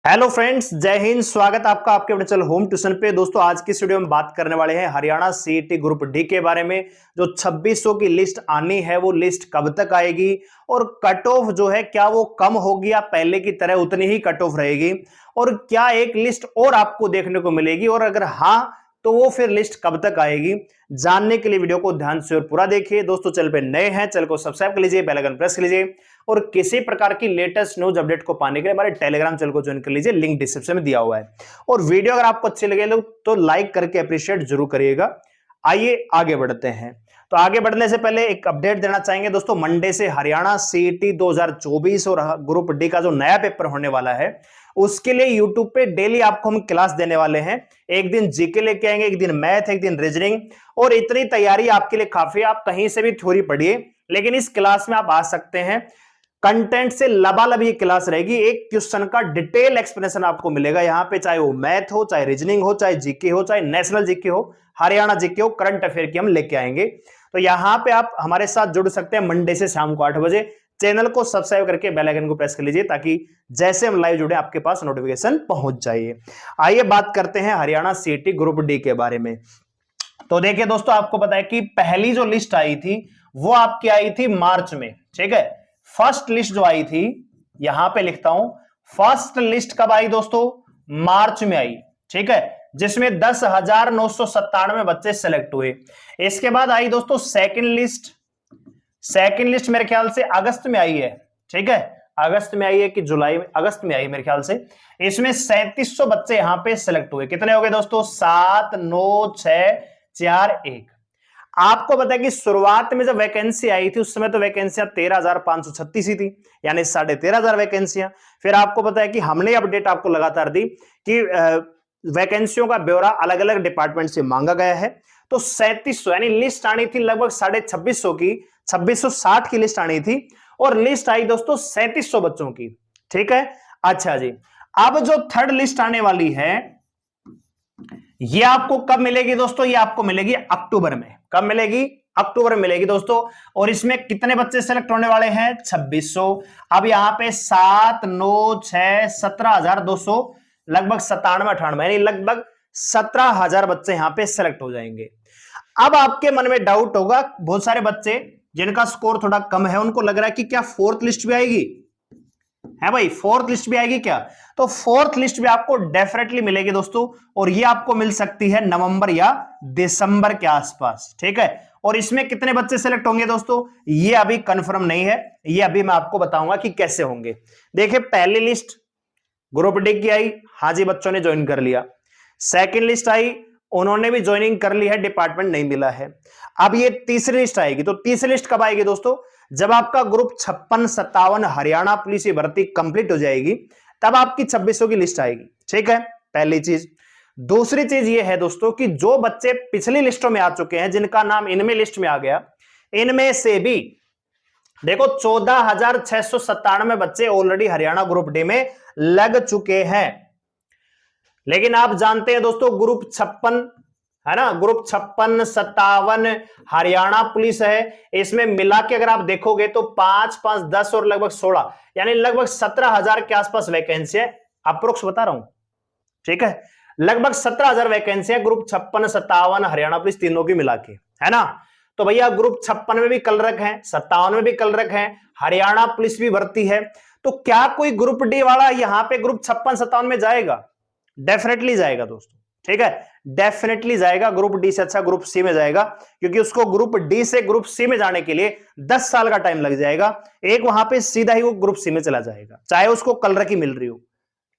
Hello friends, जय हिंद। स्वागत आपका आपके अपने चैनल होम ट्यूशन पे। दोस्तों आज की इस वीडियो में बात करने वाले हैं हरियाणा सीईटी ग्रुप डी के बारे में। जो 2600 की लिस्ट आनी है वो लिस्ट कब तक आएगी और कट ऑफ जो है क्या वो कम होगी या पहले की तरह उतनी ही कट ऑफ रहेगी, और क्या एक लिस्ट और आपको देखने को मिलेगी, और अगर हाँ तो वो फिर लिस्ट कब तक आएगी। जानने के लिए वीडियो को ध्यान से और पूरा देखिए। दोस्तों चैनल पे नए हैं, चैनल को सब्सक्राइब कर लीजिए, बेल आइकन प्रेस कर लीजिए, और किसी प्रकार की लेटेस्ट न्यूज अपडेट को पाने के लिए हमारे टेलीग्राम चैनल को ज्वाइन कर लीजिए, लिंक डिस्क्रिप्शन में दिया हुआ है। और वीडियो अगर आपको अच्छी लगे तो लाइक करके अप्रिशिएट जरूर करिएगा। आइए आगे बढ़ते हैं। तो आगे बढ़ने से पहले एक अपडेट देना चाहेंगे दोस्तों, मंडे से हरियाणा सीईटी 2024 और ग्रुप डी का जो नया पेपर होने वाला है उसके लिए यूट्यूब पे डेली आपको हम क्लास देने वाले हैं। एक दिन जीके लेके आएंगे, एक दिन मैथ, एक दिन रीजनिंग, और इतनी तैयारी आपके लिए काफी। आप कहीं से भी थ्योरी पढ़िए, लेकिन इस क्लास में आप आ सकते हैं। कंटेंट से लबालब ये क्लास रहेगी। एक क्वेश्चन का डिटेल एक्सप्लेनेशन आपको मिलेगा यहाँ पे, चाहे वो मैथ हो, चाहे रीजनिंग हो, चाहे जीके हो, चाहे नेशनल जीके हो, हरियाणा जीके हो, करंट अफेयर की हम लेके आएंगे। तो यहाँ पे आप हमारे साथ जुड़ सकते हैं मंडे से शाम को 8 बजे। चैनल को सब्सक्राइब करके बेल आइकन को प्रेस कर लीजिए ताकि जैसे हम लाइव जुड़े आपके पास नोटिफिकेशन पहुंच जाइए। आइए बात करते हैं हरियाणा सीईटी ग्रुप डी के बारे में। तो देखिए दोस्तों, आपको पता है कि पहली जो लिस्ट आई थी वो आपकी आई थी मार्च में, ठीक है। फर्स्ट लिस्ट जो आई थी, यहां पे लिखता हूं, फर्स्ट लिस्ट कब आई दोस्तों? मार्च में आई, ठीक है, जिसमें 10,997 बच्चे सेलेक्ट हुए। इसके बाद आई दोस्तों सेकंड लिस्ट। सेकंड लिस्ट मेरे ख्याल से अगस्त में आई है, ठीक है, अगस्त में आई है कि जुलाई में, अगस्त में आई मेरे ख्याल से। इसमें 3700 बच्चे यहां पे सेलेक्ट हुए। कितने हो गए दोस्तों? 7, 9, 6, 4, 1। आपको पता है कि शुरुआत में जब वैकेंसी आई थी उस समय तो वैकेंसियां 13,536 ही थी, यानी 13,500 वैकेंसियां। फिर आपको पता है कि हमने अपडेट आपको लगातार दी कि वैकेंसियों का ब्यौरा अलग अलग डिपार्टमेंट से मांगा गया है। तो 3700 यानी लिस्ट आनी थी लगभग 2650 की, 2660 की लिस्ट आनी थी, और लिस्ट आई दोस्तों 3700 बच्चों की, ठीक है। अच्छा जी, अब जो थर्ड लिस्ट आने वाली है ये आपको कब मिलेगी दोस्तों? ये आपको मिलेगी अक्टूबर में। कब मिलेगी? अक्टूबर में मिलेगी दोस्तों। और इसमें कितने बच्चे सेलेक्ट होने वाले हैं? 2600। अब यहां पे 7, 9, 6, 17,200, लगभग 97-98 यानी लगभग 17,000 बच्चे यहां पे सेलेक्ट हो जाएंगे। अब आपके मन में डाउट होगा, बहुत सारे बच्चे जिनका स्कोर थोड़ा कम है उनको लग रहा है कि क्या फोर्थ लिस्ट भी आएगी? है भाई, फोर्थ लिस्ट भी आएगी क्या? तो फोर्थ लिस्ट भी आपको डेफिनेटली मिलेगी दोस्तों, और ये आपको मिल सकती है नवंबर या दिसंबर के आसपास, ठीक है। और इसमें कितने बच्चे सेलेक्ट होंगे दोस्तों? ये अभी कंफर्म नहीं है, ये अभी मैं आपको बताऊंगा कि कैसे होंगे। देखिए, पहली लिस्ट ग्रुप डी की आई, हाँ जी बच्चों ने ज्वाइन कर लिया। सेकेंड लिस्ट आई, उन्होंने भी ज्वाइनिंग कर ली है, डिपार्टमेंट नहीं मिला है। अब ये तीसरी लिस्ट आएगी। तो तीसरी लिस्ट कब आएगी दोस्तों? जब आपका ग्रुप 56-57 हरियाणा पुलिस की भर्ती कंप्लीट हो जाएगी, तब आपकी 2600 की लिस्ट आएगी, ठीक है, पहली चीज। दूसरी चीज ये है दोस्तों कि जो बच्चे पिछली लिस्टों में आ चुके हैं, जिनका नाम इनमें लिस्ट में आ गया, इनमें से भी देखो 14,697 बच्चे ऑलरेडी हरियाणा ग्रुप डी में लग चुके हैं। लेकिन आप जानते हैं दोस्तों, ग्रुप 56 है ना, ग्रुप 56, 57 हरियाणा पुलिस है। इसमें मिला के अगर आप देखोगे तो 5, 5, 10 और लगभग 16 यानी लगभग 17,000 के आसपास वैकेंसी है। अप्रोक्स बता रहा हूं, ठीक है, लगभग 17,000 वैकेंसी है ग्रुप 56, 57 हरियाणा पुलिस तीनों की मिला के, है ना। तो भैया ग्रुप 56 में भी कलरक है, 57 में भी कलरक है, हरियाणा पुलिस भी भर्ती है। तो क्या कोई ग्रुप डी वाला यहां पे ग्रुप 56, 57 में जाएगा? डेफिनेटली जाएगा दोस्तों, ठीक है, डेफिनेटली जाएगा। ग्रुप डी से अच्छा ग्रुप सी में जाएगा, क्योंकि उसको ग्रुप डी से ग्रुप सी में जाने के लिए 10 साल का टाइम लग जाएगा। एक वहां पे सीधा ही वो ग्रुप सी में चला जाएगा, चाहे उसको कलर की मिल रही हो,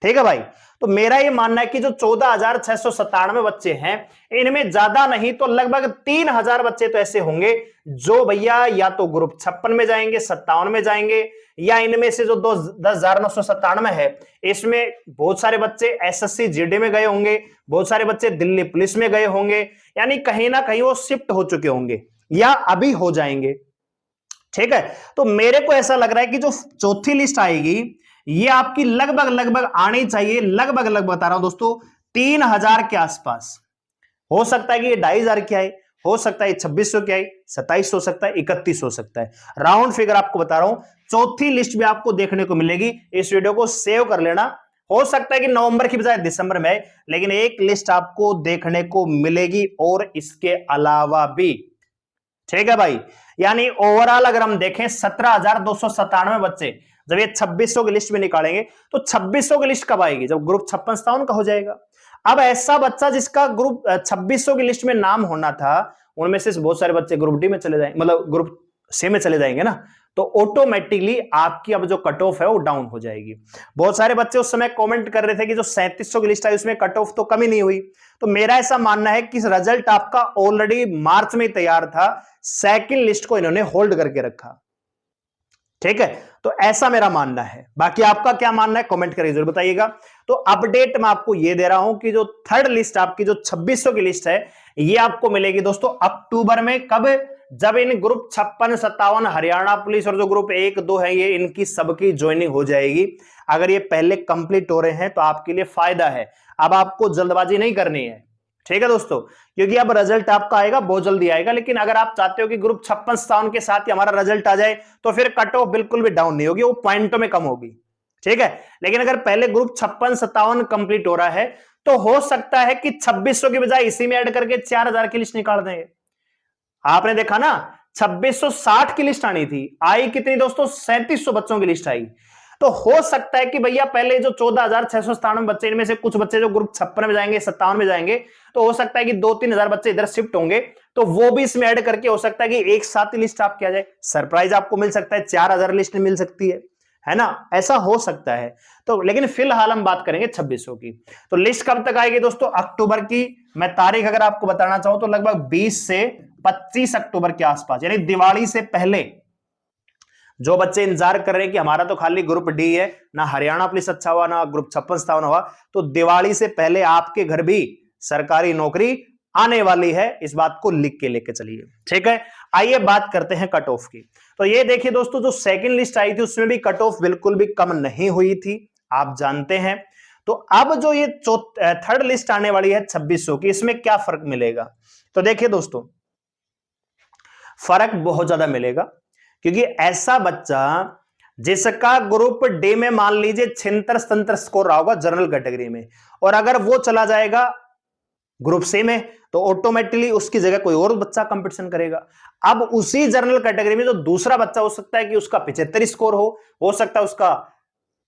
ठीक है भाई। तो मेरा ये मानना है कि जो 14,697 बच्चे हैं, इनमें ज्यादा नहीं तो लगभग 3,000 बच्चे तो ऐसे होंगे जो भैया या तो ग्रुप 56 में जाएंगे, 57 में जाएंगे, या इनमें से जो 10,997 है, इसमें बहुत सारे बच्चे एसएससी जीडी में गए होंगे, बहुत सारे बच्चे दिल्ली पुलिस में गए होंगे, यानी कहीं ना कहीं वो शिफ्ट हो चुके होंगे या अभी हो जाएंगे, ठीक है। तो मेरे को ऐसा लग रहा है कि जो चौथी लिस्ट आएगी ये आपकी लगभग आनी चाहिए, लगभग बता रहा हूं दोस्तों 3,000 के आसपास। हो सकता है कि ये 2,500 की आए, हो सकता है 2600 की आई, 27 हो सकता है, 31 हो सकता है, राउंड फिगर आपको बता रहा हूं। चौथी लिस्ट भी आपको देखने को मिलेगी। इस वीडियो को सेव कर लेना, हो सकता है कि नवंबर की बजाय दिसंबर में आए, लेकिन एक लिस्ट आपको देखने को मिलेगी और इसके अलावा भी। ठीक है भाई, यानी ओवरऑल अगर हम देखें 17,297 बच्चे जब ये 2600 की लिस्ट में निकालेंगे तो 2600 की लिस्ट कब आएगी? जब ग्रुप 56-57 का हो जाएगा। अब ऐसा बच्चा जिसका ग्रुप 2600 की लिस्ट में नाम होना था, उनमें से बहुत सारे बच्चे ग्रुप डी में चले जाएंगे, मतलब ग्रुप सी में चले जाएंगे ना, तो ऑटोमेटिकली आपकी अब जो कट ऑफ है वो डाउन हो जाएगी। बहुत सारे बच्चे उस समय कमेंट कर रहे थे कि जो 3700 की लिस्ट आई उसमें कट ऑफ तो कम ही नहीं हुई। तो मेरा ऐसा मानना है कि रिजल्ट आपका ऑलरेडी मार्च में तैयार था, सेकंड लिस्ट को इन्होंने होल्ड करके रखा। ठीक है, तो ऐसा मेरा मानना है। बाकी आपका क्या मानना है कमेंट करके जरूर बताइएगा। तो अपडेट मैं आपको ये दे रहा हूं कि जो थर्ड लिस्ट आपकी जो 2600 की लिस्ट है ये आपको मिलेगी दोस्तों अक्टूबर में। कब? जब इन ग्रुप 56-57 हरियाणा पुलिस और जो ग्रुप 1-2 है ये इनकी सबकी ज्वाइनिंग हो जाएगी। अगर ये पहले कंप्लीट हो रहे हैं तो आपके लिए फायदा है, अब आपको जल्दबाजी नहीं करनी है। ठीक है दोस्तों, क्योंकि अब रिजल्ट आपका आएगा बहुत जल्दी आएगा। लेकिन अगर आप चाहते हो कि ग्रुप 56-57 के साथ ही हमारा रिजल्ट आ जाए तो फिर कट ऑफ बिल्कुल भी डाउन नहीं होगी, वो पॉइंटों में कम होगी। ठीक है, लेकिन अगर पहले ग्रुप 56-57 कंप्लीट हो रहा है तो हो सकता है कि 2600 की बजाय इसी में ऐड करके 4000 की लिस्ट निकाल देंगे। आपने देखा ना 2660 की लिस्ट आनी थी, आई कितनी दोस्तों? 3700 बच्चों की लिस्ट आई। तो हो सकता है कि भैया पहले जो 14,697 बच्चे, इनमें से कुछ बच्चे जो ग्रुप 56 में जाएंगे, 57 में जाएंगे, तो हो सकता है कि 2-3 हजार बच्चे इधर शिफ्ट होंगे, तो वो भी इसमें ऐड करके हो सकता है कि एक साथ ही लिस्ट आपकी आ जाए। सरप्राइज आपको मिल सकता है, 4000 लिस्ट मिल सकती है ना, ऐसा हो सकता है। तो लेकिन फिलहाल हम बात करेंगे 2600 की। तो लिस्ट कब तक आएगी दोस्तों? अक्टूबर की। मैं तारीख अगर आपको बताना चाहूं तो लगभग 20 से 25 अक्टूबर के आसपास, यानी दिवाली से पहले। जो बच्चे इंतजार कर रहे हैं कि हमारा तो खाली ग्रुप डी है, ना हरियाणा पुलिस अच्छा हुआ ना ग्रुप 56-57 हुआ, तो दिवाली से पहले आपके घर भी सरकारी नौकरी आने वाली है, इस बात को लिख के लेके चलिए। ठीक है, आइए बात करते हैं कट ऑफ की। तो ये देखिए दोस्तों, जो सेकंड लिस्ट आई थी उसमें भी कट ऑफ बिल्कुल भी कम नहीं हुई थी, आप जानते हैं। तो अब जो ये थर्ड लिस्ट आने वाली है 2600 की, इसमें क्या फर्क मिलेगा? तो देखिए दोस्तों, फर्क बहुत ज्यादा मिलेगा, क्योंकि ऐसा बच्चा जिसका ग्रुप डी में मान लीजिए 76-77 स्कोर रहा होगा जनरल कैटेगरी में, और अगर वो चला जाएगा ग्रुप सी में तो ऑटोमेटिकली उसकी जगह कोई और बच्चा कंपटीशन करेगा। अब उसी जनरल कैटेगरी में जो दूसरा बच्चा हो सकता है कि उसका 75 स्कोर हो सकता है उसका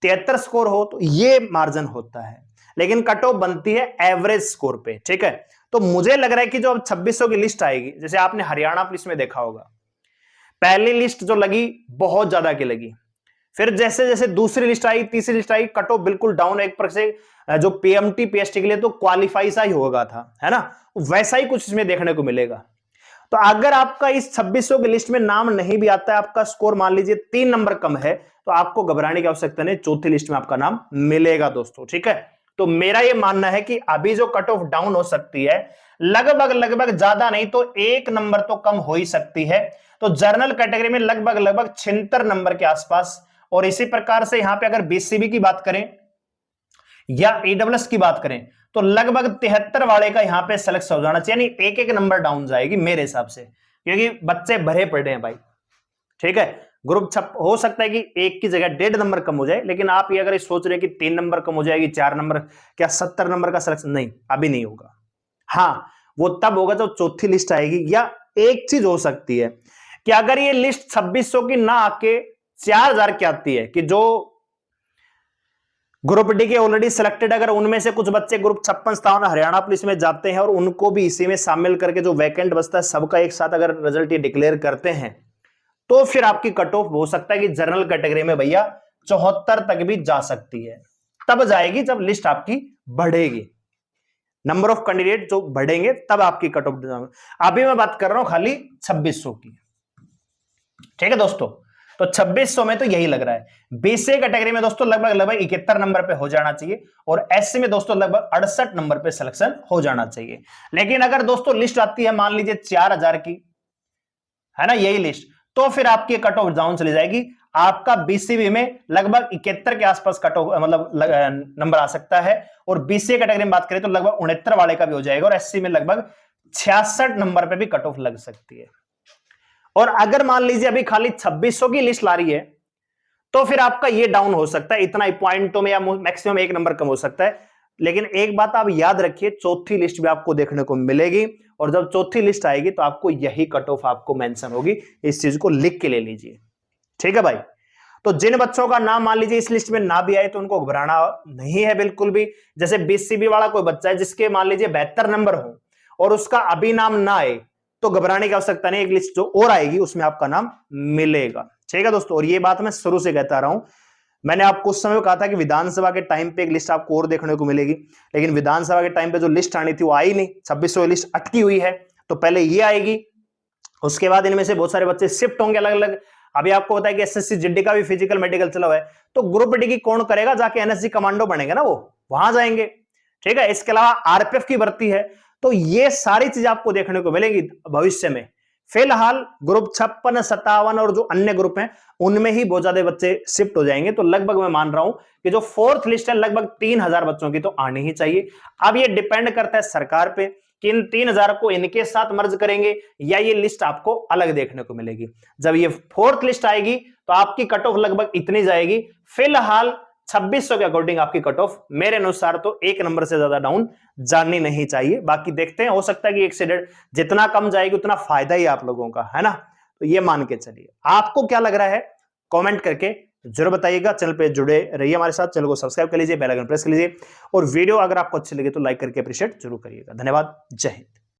73 स्कोर हो, तो ये मार्जिन होता है। लेकिन कट ऑफ बनती है एवरेज स्कोर पे। ठीक है, तो मुझे लग रहा है कि जो अब 2600 की लिस्ट आएगी, जैसे आपने हरियाणा पुलिस में देखा होगा, पहली लिस्ट जो लगी बहुत ज्यादा की लगी, फिर जैसे जैसे दूसरी लिस्ट आई, तीसरी लिस्ट आई, कट ऑफ बिल्कुल डाउन, एक प्रकार से जो पीएमटी पीएसटी के लिए तो क्वालिफाई सा ही होगा था, है ना, वैसा ही कुछ इसमें देखने को मिलेगा। तो अगर आपका इस 2600 की लिस्ट में नाम नहीं भी आता है, आपका स्कोर मान लीजिए 3 नंबर कम है, तो आपको घबराने की आवश्यकता नहीं, चौथी लिस्ट में आपका नाम मिलेगा दोस्तों। ठीक है, तो मेरा यह मानना है कि अभी जो कट ऑफ डाउन हो सकती है, लगभग ज्यादा नहीं तो 1 नंबर तो कम हो ही सकती है। तो जनरल कैटेगरी में लगभग 76 नंबर के आसपास, और इसी प्रकार से यहां पे अगर बीसीबी की बात करें या ईडब्ल्यूएस की बात करें तो लगभग 73 वाले का यहां पे सेलेक्ट हो जाना चाहिए, यानी एक नंबर डाउन जाएगी मेरे हिसाब से, क्योंकि बच्चे भरे पड़े हैं भाई। ठीक है, ग्रुप छप हो सकता है कि एक की जगह 1.5 नंबर कम हो जाए, लेकिन आप ये अगर सोच रहे कि 3 नंबर कम हो जाएगी, 4 नंबर, क्या 70 नंबर का सिलेक्शन? नहीं, अभी नहीं होगा। हाँ, वो तब होगा जब चौथी लिस्ट आएगी। या एक चीज हो सकती है कि अगर ये लिस्ट 2600 की ना आके 4000 की आती है, कि जो ग्रुप डी के ऑलरेडी सिलेक्टेड, अगर उनमें से कुछ बच्चे ग्रुप 56-57 हरियाणा पुलिस में जाते हैं और उनको भी इसी में शामिल करके जो वैकेंट बचता है सबका एक साथ अगर रिजल्ट ये डिक्लेयर करते हैं, तो फिर आपकी कट ऑफ हो सकता है कि जनरल कैटेगरी में भैया 74 तक भी जा सकती है। तब जाएगी जब लिस्ट आपकी बढ़ेगी, नंबर ऑफ कैंडिडेट जो बढ़ेंगे तब आपकी कट ऑफ। अभी मैं बात कर रहा हूं खाली 2600 की। ठीक है दोस्तों, तो 2600 में तो यही लग रहा है। बीसी कैटेगरी में दोस्तों लगभग 71 नंबर पे हो जाना चाहिए, और एससी में दोस्तों लगभग 68 नंबर पे सिलेक्शन हो जाना चाहिए। लेकिन अगर दोस्तों लिस्ट आती है मान लीजिए 4000 की, है ना, यही लिस्ट, तो फिर आपकी कट ऑफ डाउन चली जाएगी। आपका बीसीबी में लगभग 71 के आसपास कट ऑफ मतलब नंबर आ सकता है, और बीसी कैटेगरी में बात करें तो लगभग 69 वाले का भी हो जाएगा, और एससी में लगभग 66 नंबर पे भी कट ऑफ लग सकती है। और अगर मान लीजिए अभी खाली 2600 की लिस्ट ला रही है, तो फिर आपका ये डाउन हो सकता है, इतना ही पॉइंटों में या मैक्सिमम 1 नंबर कम हो सकता है। लेकिन एक बात आप याद रखिए, चौथी लिस्ट भी आपको देखने को मिलेगी, और जब चौथी लिस्ट आएगी तो आपको यही कट ऑफ आपको मेंशन होगी। इस चीज को लिख के ले लीजिए, ठीक है भाई। तो जिन बच्चों का नाम मान लीजिए इस लिस्ट में ना भी आए तो उनको घबराना नहीं है बिल्कुल भी। जैसे 20 सीबी वाला कोई बच्चा है जिसके मान लीजिए 72 नंबर हो और उसका अभी नाम ना आए, तो घबराने की आवश्यकता नहीं, एक लिस्ट जो और आएगी उसमें आपका नाम मिलेगा, ठीक है दोस्तों। और ये बात मैं शुरू से कहता रहा हूं, मैंने आपको उस समय कहा था कि विधानसभा के टाइम पे एक लिस्ट आपको और देखने को मिलेगी, लेकिन विधानसभा के टाइम पे जो लिस्ट आनी थी वो आई नहीं, 2600 लिस्ट अटकी हुई है। तो पहले ये आएगी, उसके बाद इनमें से बहुत सारे बच्चे शिफ्ट होंगे अलग अलग। अभी आपको पता है कि एसएससी जीडी का भी फिजिकल मेडिकल चला हुआ है, तो ग्रुप डी की कौन करेगा, जाके एनएसजी कमांडो बनेंगे ना, वो वहां जाएंगे, ठीक है। इसके अलावा आरपीएफ की भर्ती है, तो ये सारी चीज आपको देखने को मिलेगी भविष्य में। फिलहाल ग्रुप 56, 57 और जो अन्य ग्रुप हैं उनमें ही बहुत ज्यादा बच्चे शिफ्ट हो जाएंगे। तो लगभग मैं मान रहा हूं कि जो फोर्थ लिस्ट है लगभग 3000 बच्चों की तो आनी ही चाहिए। अब ये डिपेंड करता है सरकार पे कि इन 3000 को इनके साथ मर्ज करेंगे या ये लिस्ट आपको अलग देखने को मिलेगी। जब ये फोर्थ लिस्ट आएगी तो आपकी कट ऑफ लगभग इतनी जाएगी। फिलहाल 2600 के अकॉर्डिंग आपकी कट ऑफ मेरे अनुसार तो 1 नंबर से ज्यादा डाउन जानी नहीं चाहिए। बाकी देखते हैं, हो सकता है कि 1 से 1.5 जितना कम जाएगी उतना फायदा ही आप लोगों का है ना। तो ये मान के चलिए, आपको क्या लग रहा है कमेंट करके जरूर बताइएगा। चैनल पे जुड़े रहिए हमारे साथ, चैनल को सब्सक्राइब कर लीजिए, बेल आइकन प्रेस कर लीजिए, और वीडियो अगर आपको अच्छी लगे तो लाइक करके अप्रिशिएट जरूर करिएगा। धन्यवाद, जय हिंद।